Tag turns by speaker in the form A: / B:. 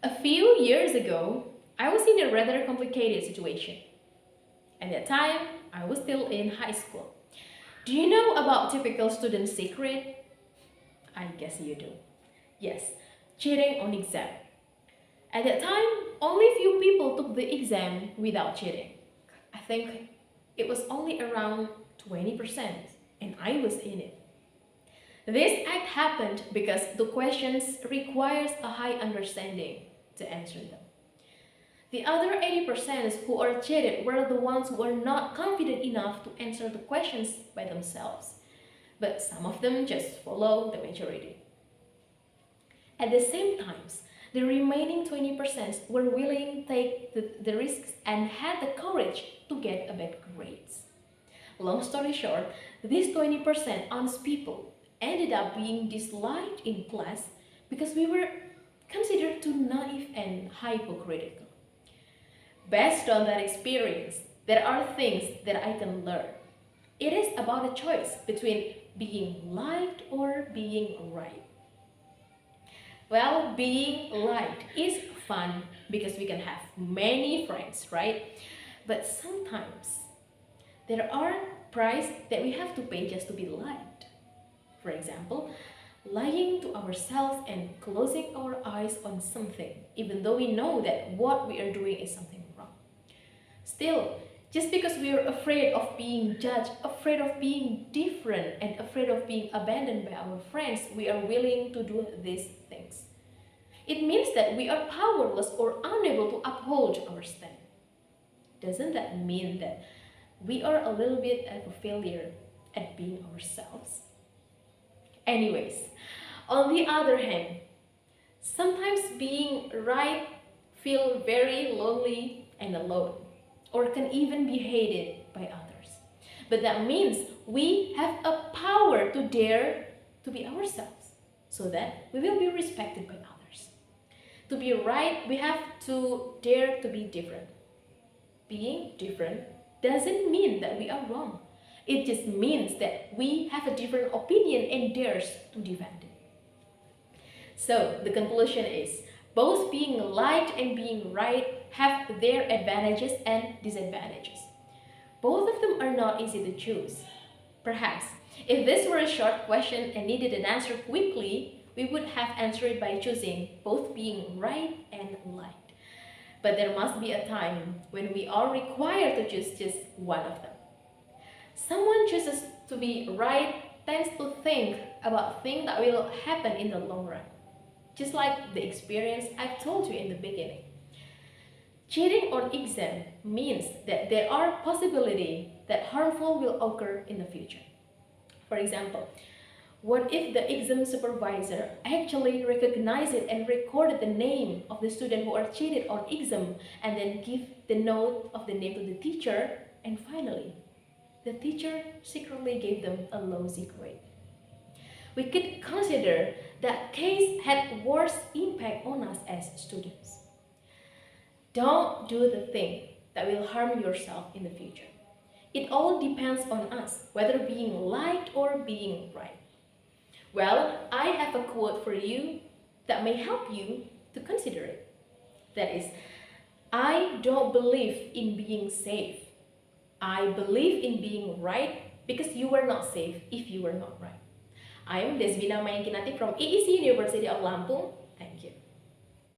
A: A few years ago, I was in a rather complicated situation. At that time, I was still in high school. Do you know about typical student secret? I guess you do. Yes, cheating on exam. At that time, only few people took the exam without cheating. I think it was only around 20%, and I was in it. This act happened because the questions requires a high understanding to answer them. The other 80% who are cheated were the ones who were not confident enough to answer the questions by themselves. But some of them just follow the majority. At the same time, the remaining 20% were willing to take the risks and had the courage to get a bad grades. Long story short, these 20% honest people ended up being disliked in class because we were considered too naive and hypocritical. Based on that experience, there are things that I can learn. It is about a choice between being liked or being right. Well, being liked is fun because we can have many friends, right? But sometimes there are prices that we have to pay just to be liked. For example, lying to ourselves and closing our eyes on something, even though we know that what we are doing is something wrong. Still, just because we are afraid of being judged, afraid of being different, and afraid of being abandoned by our friends, we are willing to do these things. It means that we are powerless or unable to uphold our stand. Doesn't that mean that we are a little bit of a failure at being ourselves? Anyways, on the other hand, sometimes being right feel very lonely and alone, or can even be hated by others. But that means we have a power to dare to be ourselves, so that we will be respected by others. To be right, we have to dare to be different. Being different doesn't mean that we are wrong. It just means that we have a different opinion and dares to defend it. So the conclusion is, both being liked and being right have their advantages and disadvantages. Both of them are not easy to choose. Perhaps, if this were a short question and needed an answer quickly, we would have answered by choosing both being right and liked. But there must be a time when we are required to choose just one of them. Someone chooses to be right tends to think about things that will happen in the long run. Just like the experience I've told you in the beginning. Cheating on exam means that there are possibility that harmful will occur in the future. For example, what if the exam supervisor actually recognized it and recorded the name of the student who are cheated on exam and then give the note of the name to the teacher, and finally, the teacher secretly gave them a lousy grade? We could consider that case had worse impact on us as students. Don't do the thing that will harm yourself in the future. It all depends on us, whether being liked or being right. Well, I have a quote for you that may help you to consider it. That is, I don't believe in being safe. I believe in being right because you were not safe if you were not right. I am Desvina Mayang Kinanti from EEC University of Lampung.